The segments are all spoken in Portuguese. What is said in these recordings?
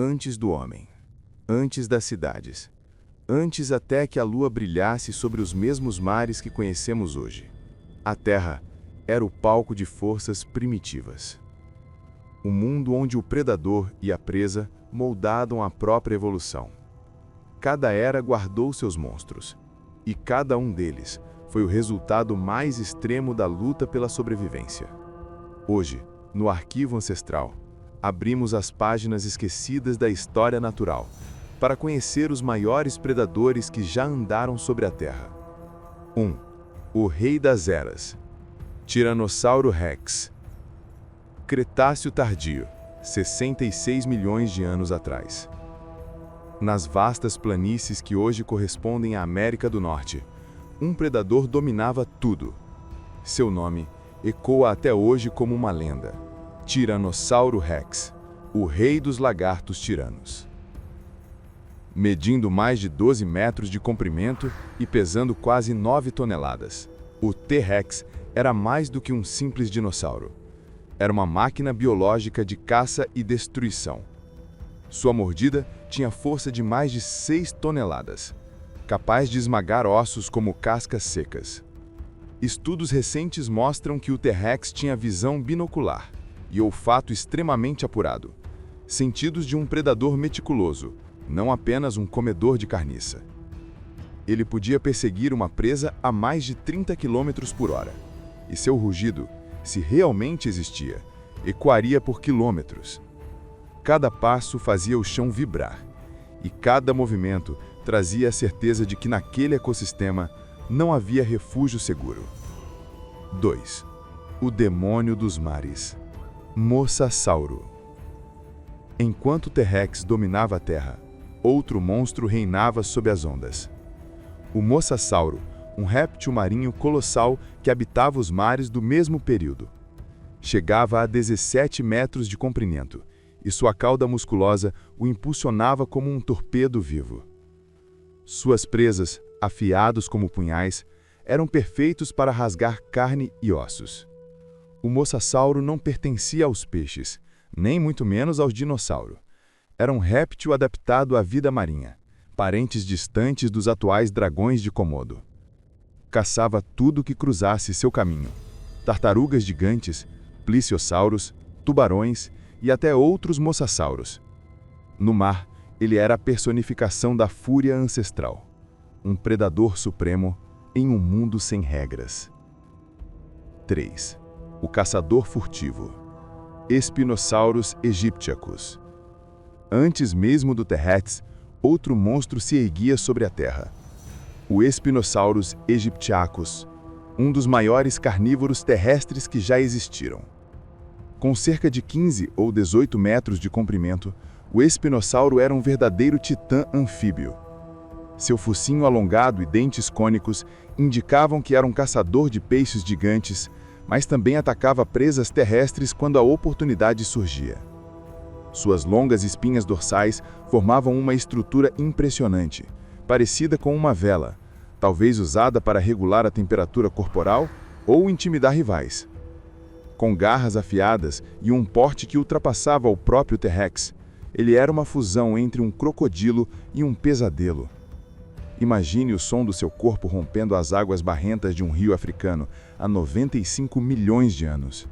Antes do homem, antes das cidades, antes até que a lua brilhasse sobre os mesmos mares que conhecemos hoje. A Terra era o palco de forças primitivas. Um mundo onde o predador e a presa moldaram a própria evolução. Cada era guardou seus monstros, e cada um deles foi o resultado mais extremo da luta pela sobrevivência. Hoje, no arquivo ancestral, abrimos as páginas esquecidas da história natural para conhecer os maiores predadores que já andaram sobre a Terra. 1. O Rei das Eras. Tiranossauro Rex. Cretáceo tardio, 66 milhões de anos atrás. Nas vastas planícies que hoje correspondem à América do Norte, um predador dominava tudo. Seu nome ecoa até hoje como uma lenda: Tiranossauro Rex, o rei dos lagartos tiranos. Medindo mais de 12 metros de comprimento e pesando quase 9 toneladas, o T-Rex era mais do que um simples dinossauro. Era uma máquina biológica de caça e destruição. Sua mordida tinha força de mais de 6 toneladas, capaz de esmagar ossos como cascas secas. Estudos recentes mostram que o T-Rex tinha visão binocular e olfato extremamente apurado, sentidos de um predador meticuloso, não apenas um comedor de carniça. Ele podia perseguir uma presa a mais de 30 km por hora, e seu rugido, se realmente existia, ecoaria por quilômetros. Cada passo fazia o chão vibrar, e cada movimento trazia a certeza de que naquele ecossistema não havia refúgio seguro. 2. O demônio dos mares. Mosasauro. Enquanto o T-Rex dominava a Terra, outro monstro reinava sob as ondas. O Mosasauro, um réptil marinho colossal que habitava os mares do mesmo período. Chegava a 17 metros de comprimento, e sua cauda musculosa o impulsionava como um torpedo vivo. Suas presas, afiados como punhais, eram perfeitos para rasgar carne e ossos. O Mosasauro não pertencia aos peixes, nem muito menos aos dinossauros. Era um réptil adaptado à vida marinha, parentes distantes dos atuais dragões de Komodo. Caçava tudo que cruzasse seu caminho: tartarugas gigantes, pliciosauros, tubarões e até outros mosassauros. No mar, ele era a personificação da fúria ancestral, um predador supremo em um mundo sem regras. 3. O caçador furtivo. Spinosaurus aegyptiacus. Antes mesmo do T-Rex, outro monstro se erguia sobre a Terra: o Spinosaurus aegyptiacus, um dos maiores carnívoros terrestres que já existiram. Com cerca de 15 ou 18 metros de comprimento, o espinossauro era um verdadeiro titã anfíbio. Seu focinho alongado e dentes cônicos indicavam que era um caçador de peixes gigantes, mas também atacava presas terrestres quando a oportunidade surgia. Suas longas espinhas dorsais formavam uma estrutura impressionante, parecida com uma vela, talvez usada para regular a temperatura corporal ou intimidar rivais. Com garras afiadas e um porte que ultrapassava o próprio T-Rex, ele era uma fusão entre um crocodilo e um pesadelo. Imagine o som do seu corpo rompendo as águas barrentas de um rio africano há 95 milhões de anos.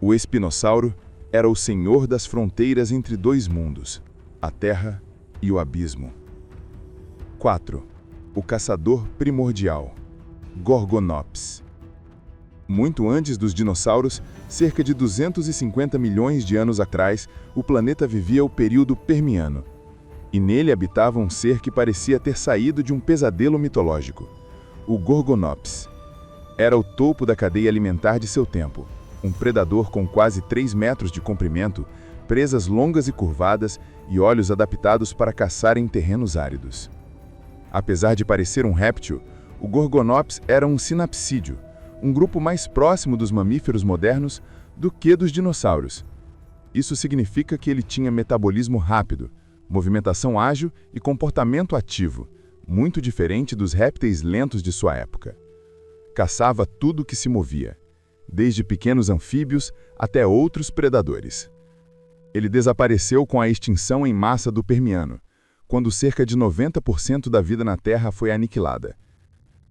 O espinossauro era o senhor das fronteiras entre dois mundos, a Terra e o abismo. 4. O caçador primordial. Gorgonops. Muito antes dos dinossauros, cerca de 250 milhões de anos atrás, o planeta vivia o período Permiano. E nele habitava um ser que parecia ter saído de um pesadelo mitológico: o Gorgonops. Era o topo da cadeia alimentar de seu tempo, um predador com quase 3 metros de comprimento, presas longas e curvadas e olhos adaptados para caçar em terrenos áridos. Apesar de parecer um réptil, o Gorgonops era um sinapsídeo, um grupo mais próximo dos mamíferos modernos do que dos dinossauros. Isso significa que ele tinha metabolismo rápido, movimentação ágil e comportamento ativo, muito diferente dos répteis lentos de sua época. Caçava tudo que se movia, desde pequenos anfíbios até outros predadores. Ele desapareceu com a extinção em massa do Permiano, quando cerca de 90% da vida na Terra foi aniquilada.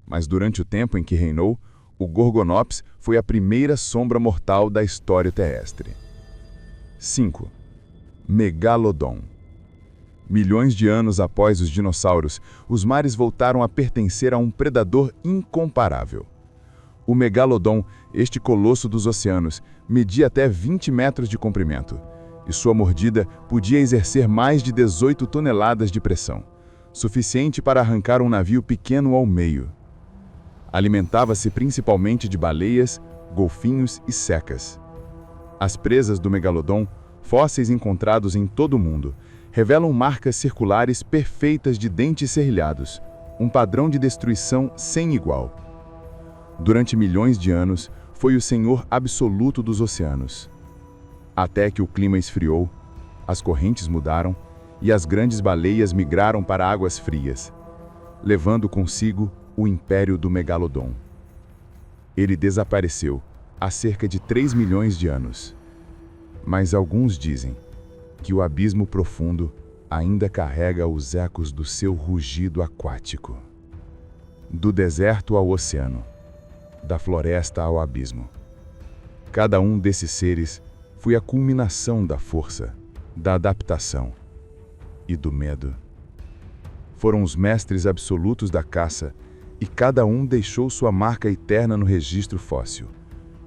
Mas durante o tempo em que reinou, o Gorgonops foi a primeira sombra mortal da história terrestre. 5. Megalodon. Milhões de anos após os dinossauros, os mares voltaram a pertencer a um predador incomparável. O Megalodon, este colosso dos oceanos, media até 20 metros de comprimento, e sua mordida podia exercer mais de 18 toneladas de pressão, suficiente para arrancar um navio pequeno ao meio. Alimentava-se principalmente de baleias, golfinhos e secas. As presas do Megalodon, fósseis encontrados em todo o mundo, revelam marcas circulares perfeitas de dentes serrilhados, um padrão de destruição sem igual. Durante milhões de anos, foi o senhor absoluto dos oceanos. Até que o clima esfriou, as correntes mudaram e as grandes baleias migraram para águas frias, levando consigo o império do Megalodon. Ele desapareceu há cerca de 3 milhões de anos. Mas alguns dizem que o abismo profundo ainda carrega os ecos do seu rugido aquático. Do deserto ao oceano, da floresta ao abismo. Cada um desses seres foi a culminação da força, da adaptação e do medo. Foram os mestres absolutos da caça e cada um deixou sua marca eterna no registro fóssil,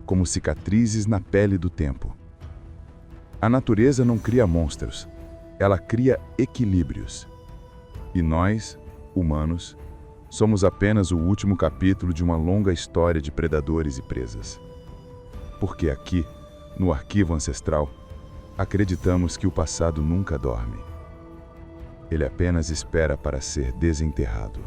como cicatrizes na pele do tempo. A natureza não cria monstros, ela cria equilíbrios. E nós, humanos, somos apenas o último capítulo de uma longa história de predadores e presas. Porque aqui, no arquivo ancestral, acreditamos que o passado nunca dorme. Ele apenas espera para ser desenterrado.